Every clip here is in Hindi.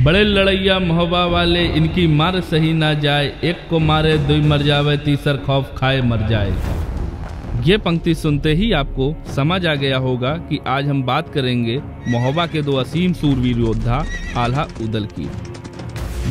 बड़े लड़ैया महोबा वाले, इनकी मार सही ना जाए, एक को मारे दुई मर जावे, तीसर खौफ खाए मर जाए। ये पंक्ति सुनते ही आपको समझ आ गया होगा कि आज हम बात करेंगे महोबा के दो असीम सूरवीर योद्धा आल्हा उदल की।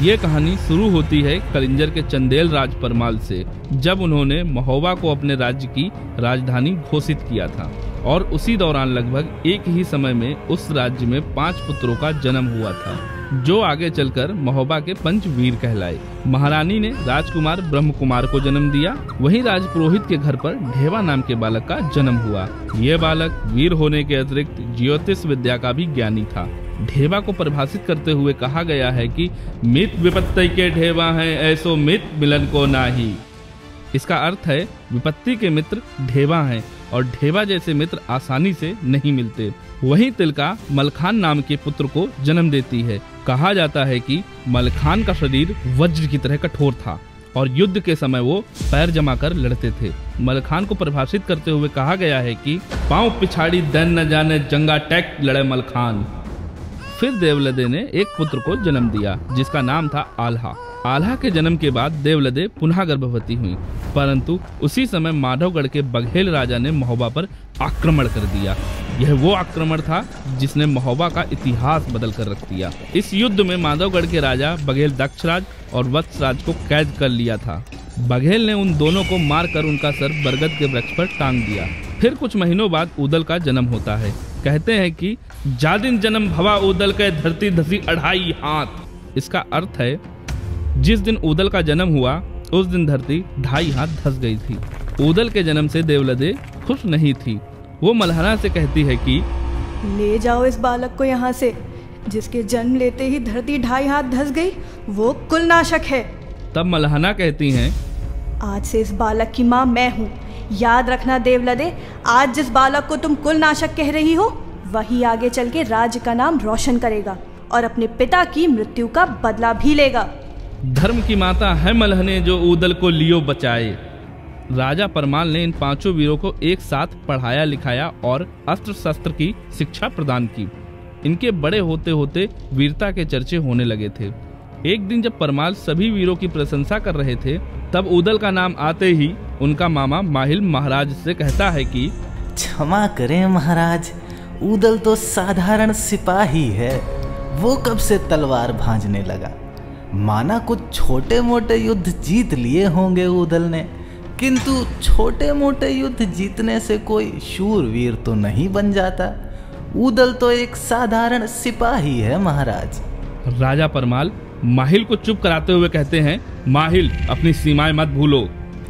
ये कहानी शुरू होती है कलिंजर के चंदेल राज परमाल से, जब उन्होंने महोबा को अपने राज्य की राजधानी घोषित किया था और उसी दौरान लगभग एक ही समय में उस राज्य में 5 पुत्रों का जन्म हुआ था, जो आगे चलकर महोबा के पंचवीर कहलाए। महारानी ने राजकुमार ब्रह्म कुमार को जन्म दिया। वहीं राजपुरोहित के घर पर ढेवा नाम के बालक का जन्म हुआ। ये बालक वीर होने के अतिरिक्त ज्योतिष विद्या का भी ज्ञानी था। ढेवा को परिभाषित करते हुए कहा गया है कि मित विपत्ति के ढेवा हैं, ऐसो मित मिलन को नाही। इसका अर्थ है विपत्ति के मित्र ढेवा हैं और ढेवा जैसे मित्र आसानी से नहीं मिलते। वहीं तिलका मलखान नाम के पुत्र को जन्म देती है। कहा जाता है कि मलखान का शरीर वज्र की तरह कठोर था और युद्ध के समय वो पैर जमा कर लड़ते थे। मलखान को परिभाषित करते हुए कहा गया है कि पांव पिछाड़ी दैन न जाने, जंगा टैक लड़े मलखान। फिर देवलदे ने एक पुत्र को जन्म दिया जिसका नाम था आल्हा। आल्हा के जन्म के बाद देवलदे पुनः गर्भवती हुई, परंतु उसी समय माधवगढ़ के बघेल राजा ने महोबा पर आक्रमण कर दिया। यह वो आक्रमण था जिसने महोबा का इतिहास बदल कर रख दिया। इस युद्ध में माधवगढ़ के राजा बघेल दक्षराज और वत्सराज को कैद कर लिया था। बघेल ने उन दोनों को मारकर उनका सर बरगद के वृक्ष पर टांग दिया। फिर कुछ महीनों बाद उदल का जन्म होता है। कहते हैं कि जादिन जन्म भवा उदल के, धरती धसी 2.5 हाथ। इसका अर्थ है जिस दिन उदल का जन्म हुआ उस दिन धरती 2.5 हाथ धस गई थी। उदल के जन्म से देवलदे खुश नहीं थी। वो मल्हना से कहती है कि ले जाओ इस बालक को यहाँ से, जिसके जन्म लेते ही धरती 2.5 हाथ धस गई, वो कुलनाशक है। तब मल्हना कहती हैं, आज से इस बालक की माँ मैं हूँ। याद रखना देवलदे, आज जिस बालक को तुम कुलनाशक कह रही हो वही आगे चल के राज्य का नाम रोशन करेगा और अपने पिता की मृत्यु का बदला भी लेगा। धर्म की माता है मल्हने, जो उदल को लियो बचाए। राजा परमाल ने इन 5 वीरों को एक साथ पढ़ाया लिखाया और अस्त्र शस्त्र की शिक्षा प्रदान की। इनके बड़े होते होते वीरता के चर्चे होने लगे थे। एक दिन जब परमाल सभी वीरों की प्रशंसा कर रहे थे, तब उदल का नाम आते ही उनका मामा माहिल महाराज से कहता है कि क्षमा करें महाराज, उदल तो साधारण सिपाही है। वो कब से तलवार भांजने लगा। माना कुछ छोटे मोटे युद्ध जीत लिए होंगे उदल ने, किंतु छोटे मोटे युद्ध जीतने से कोई शूरवीर तो नहीं बन जाता। उदल तो एक साधारण सिपाही है महाराज। राजा परमाल माहिल को चुप कराते हुए कहते हैं, माहिल अपनी सीमाएं मत भूलो।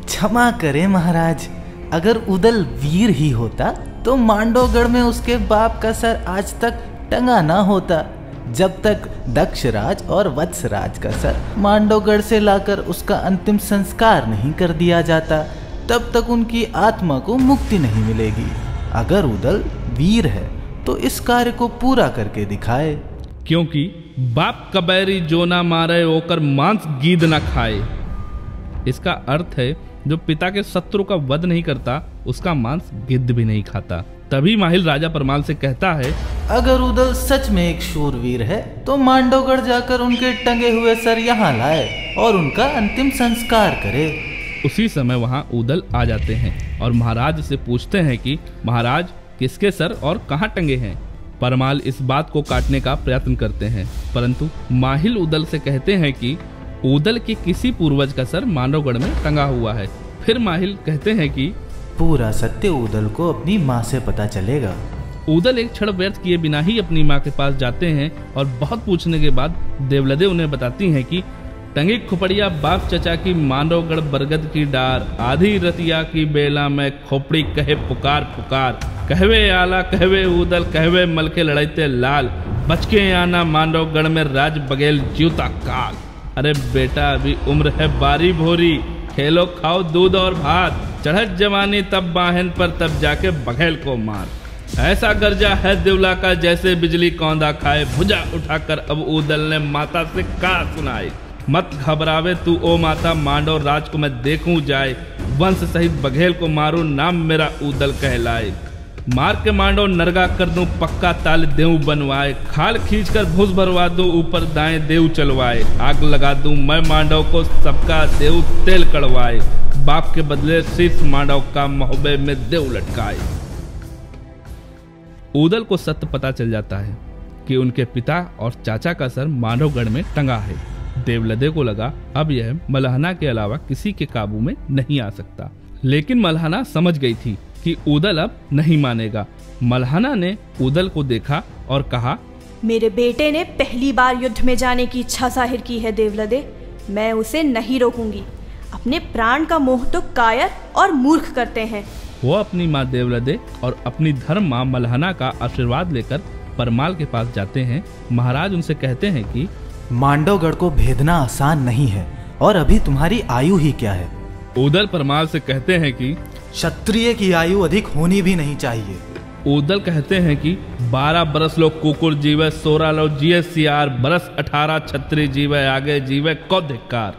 क्षमा करें महाराज, अगर उदल वीर ही होता तो मांडवगढ़ में उसके बाप का सर आज तक टंगा ना होता। जब तक दक्षराज और वत्सराज का सर मांडवगढ़ से लाकर उसका अंतिम संस्कार नहीं कर दिया जाता, तब तक उनकी आत्मा को मुक्ति नहीं मिलेगी। अगर उदल वीर है तो इस कार्य को पूरा करके दिखाए, क्योंकि बाप कबैरी जो ना मारे ओकर मांस गीद ना खाए। इसका अर्थ है जो पिता के शत्रु का वध नहीं करता उसका मांस गिद्ध भी नहीं खाता। तभी माहिल राजा परमाल से कहता है, अगर उदल सच में एक शूरवीर है तो मांडवगढ़ जाकर उनके टंगे हुए सर यहाँ लाए और उनका अंतिम संस्कार करे। उसी समय वहाँ उदल आ जाते हैं और महाराज से पूछते हैं कि महाराज किसके सर और कहाँ टंगे हैं। परमाल इस बात को काटने का प्रयत्न करते हैं, परंतु माहिल उदल से कहते हैं कि उदल के किसी पूर्वज का सर मांडवगढ़ में टंगा हुआ है। फिर माहिल कहते हैं कि पूरा सत्य उदल को अपनी माँ से पता चलेगा। उदल एक क्षण व्यर्थ किए बिना ही अपनी माँ के पास जाते हैं और बहुत पूछने के बाद देवलदे उन्हें बताती हैं कि टंगी खुपड़िया बाप चचा की मांडवगढ़ बरगद की डार, आधी रतिया की बेला में खोपड़ी कहे पुकार पुकार, कहवे आला कहवे उदल कहवे मलके लड़ाइते लाल, बचके आना मांडवगढ़ में राज बघेल ज्यूता काल। अरे बेटा अभी उम्र है बारी भोरी, खेलो खाओ दूध और भात, चढ़त जवानी तब बाहन पर तब जाके बघेल को मार। ऐसा गर्जा है दिवला का जैसे बिजली कौंदा खाए, भुजा उठाकर अब उदल ने माता से कहा सुनाए, मत घबरावे तू ओ माता, मांडव राज को मैं देखूं जाए, वंश सहित बघेल को मारूं, नाम मेरा उदल कहलाए। मार के मांडो नरगा कर दूं पक्का ताल देव बनवाए, खाल खींच कर भूस भरवा दूं ऊपर दाएं देव चलवाए, आग लगा दूं मैं मांडव को सबका देव तेल कड़वाए, बाप के बदले शीश मांडव का मोहब्बे में देव लटकाए। ऊदल को सत्य पता चल जाता है कि उनके पिता और चाचा का सर मांडवगढ़ में टंगा है। देवलदे को लगा अब यह मल्हाना के अलावा किसी के काबू में नहीं आ सकता, लेकिन मल्हाना समझ गई थी कि ऊदल अब नहीं मानेगा। मल्हाना ने ऊदल को देखा और कहा, मेरे बेटे ने पहली बार युद्ध में जाने की इच्छा जाहिर की है देवलदे, मैं उसे नहीं रोकूंगी। अपने प्राण का मोह तो कायर और मूर्ख करते हैं। वो अपनी माँ देवलदे और अपनी धर्म माँ मल्हाना का आशीर्वाद लेकर परमाल के पास जाते हैं। महाराज उनसे कहते हैं कि मांडवगढ़ को भेदना आसान नहीं है और अभी तुम्हारी आयु ही क्या है। ऊदल परमाल से कहते हैं कि क्षत्रिय की आयु अधिक होनी भी नहीं चाहिए। ऊदल कहते हैं कि 12 बरस लोग कुकुर जीवे, 16 लोग जिये सियार, बरस 18 छत्री जीवे, आगे जीवे को धिक्कार।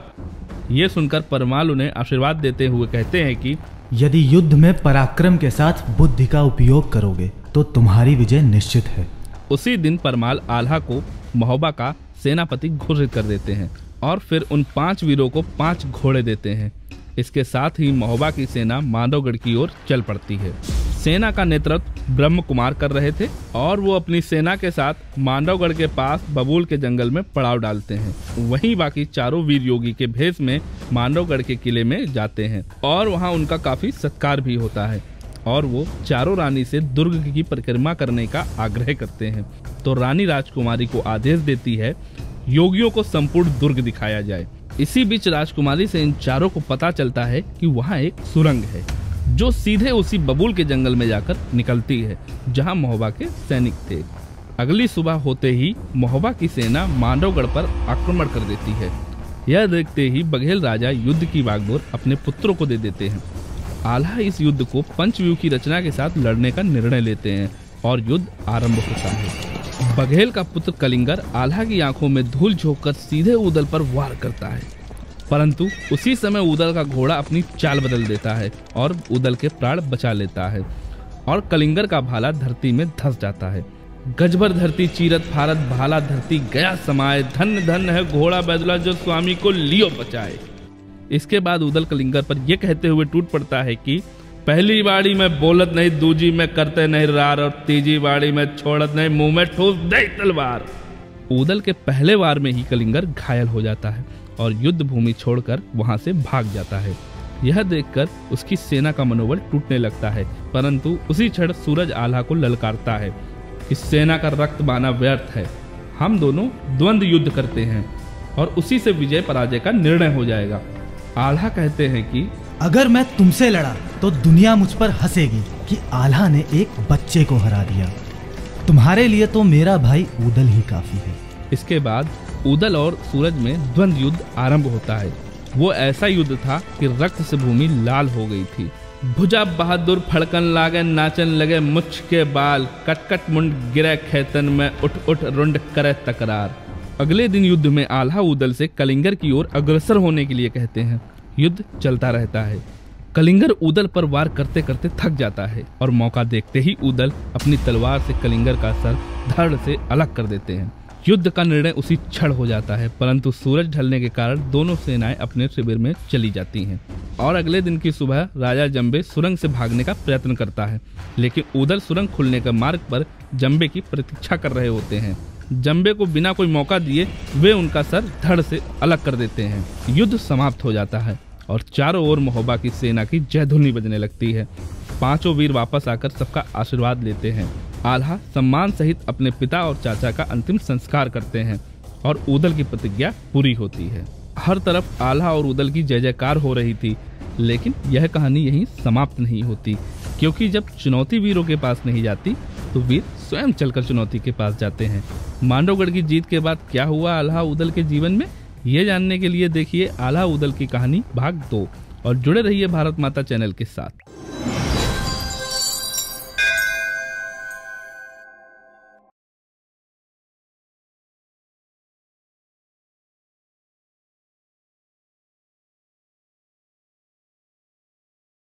ये सुनकर परमाल उन्हें आशीर्वाद देते हुए कहते हैं कि यदि युद्ध में पराक्रम के साथ बुद्धि का उपयोग करोगे तो तुम्हारी विजय निश्चित है। उसी दिन परमाल आल्हा को महोबा का सेनापति घोषित कर देते हैं और फिर उन 5 वीरों को 5 घोड़े देते हैं। इसके साथ ही महोबा की सेना मांडवगढ़ की ओर चल पड़ती है। सेना का नेतृत्व ब्रह्म कुमार कर रहे थे और वो अपनी सेना के साथ मांडवगढ़ के पास बबूल के जंगल में पड़ाव डालते हैं। वहीं बाकी चारों वीर योगी के भेष में मांडवगढ़ के किले में जाते हैं और वहां उनका काफी सत्कार भी होता है और वो चारों रानी से दुर्ग की परिक्रमा करने का आग्रह करते हैं। तो रानी राजकुमारी को आदेश देती है योगियों को संपूर्ण दुर्ग दिखाया जाए। इसी बीच राजकुमारी से इन चारों को पता चलता है कि वहाँ एक सुरंग है जो सीधे उसी बबूल के जंगल में जाकर निकलती है जहाँ महोबा के सैनिक थे। अगली सुबह होते ही महोबा की सेना मांडवगढ़ पर आक्रमण कर देती है। यह देखते ही बघेल राजा युद्ध की वागडोर अपने पुत्रों को दे देते हैं। आल्हा इस युद्ध को पंचव्यूह की रचना के साथ लड़ने का निर्णय लेते हैं और युद्ध आरंभ होता है। बघेल का पुत्र कलिंगर आल्हा की आंखों में धूल झोंककर सीधे ऊदल पर वार करता है, परंतु उसी समय ऊदल का घोड़ा अपनी चाल बदल देता है और ऊदल के प्राण बचा लेता है और कलिंगर का भाला धरती में धंस जाता है। गजभर धरती चीरत फारत भाला धरती गया समाये, धन धन है घोड़ा बैदुला जो स्वामी को लियो बचाए। इसके बाद ऊदल कलिंगर पर यह कहते हुए टूट पड़ता है कि पहली बाड़ी में बोलत नहीं, दूजी में करते नहीं रार और तीजी बाड़ी में छोड़त नहीं, मुंह में ठूस दे तलवार। ऊदल के पहले वार में ही कलिंगर घायल हो जाता है और युद्ध भूमि छोड़कर वहां से भाग जाता है। यह देखकर उसकी सेना का मनोबल टूटने लगता है, परंतु उसी क्षण सूरज आल्हा को ललकारता है कि सेना का रक्त बहाना व्यर्थ है, हम दोनों द्वंद्व युद्ध करते हैं और उसी से विजय पराजय का निर्णय हो जाएगा। आल्हा कहते हैं कि अगर मैं तुमसे लड़ा तो दुनिया मुझ पर हंसेगी कि आल्हा ने एक बच्चे को हरा दिया। तुम्हारे लिए तो मेरा भाई ऊदल ही काफी है। इसके बाद ऊदल और सूरज में द्वंद्व युद्ध आरंभ होता है। वो ऐसा युद्ध था कि रक्त से भूमि लाल हो गई थी। भुजा बहादुर फड़कन लागे, नाचन लगे मुछ के बाल, कटकट मुंड गिरे खेतन में, उठ उठ रुंड करे तकरार। अगले दिन युद्ध में आल्हा ऊदल से कलिंगर की ओर अग्रसर होने के लिए कहते हैं। युद्ध चलता रहता है। कलिंगर ऊदल पर वार करते करते थक जाता है और मौका देखते ही ऊदल अपनी तलवार से कलिंगर का सर धड़ से अलग कर देते हैं। युद्ध का निर्णय उसी क्षण हो जाता है, परंतु सूरज ढलने के कारण दोनों सेनाएं अपने शिविर में चली जाती हैं और अगले दिन की सुबह राजा जंबे सुरंग से भागने का प्रयत्न करता है, लेकिन ऊदल सुरंग खुलने के मार्ग पर जंबे की प्रतीक्षा कर रहे होते हैं। जंबे को बिना कोई मौका दिए वे उनका सर धड़ से अलग कर देते हैं। युद्ध समाप्त हो जाता है और चारों ओर महोबा की सेना की जयधुनी बजने लगती है। पांचों वीर वापस आकर सबका आशीर्वाद लेते हैं। आल्हा सम्मान सहित अपने पिता और चाचा का अंतिम संस्कार करते हैं और ऊदल की प्रतिज्ञा पूरी होती है। हर तरफ आल्हा और ऊदल की जय जयकार हो रही थी, लेकिन यह कहानी यहीं समाप्त नहीं होती, क्योंकि जब चुनौती वीरों के पास नहीं जाती तो वीर स्वयं चलकर चुनौती के पास जाते हैं। मांडवगढ़ की जीत के बाद क्या हुआ आल्हा ऊदल के जीवन में, ये जानने के लिए देखिए आल्हा ऊदल की कहानी भाग 2 और जुड़े रहिए भारत माता चैनल के साथ।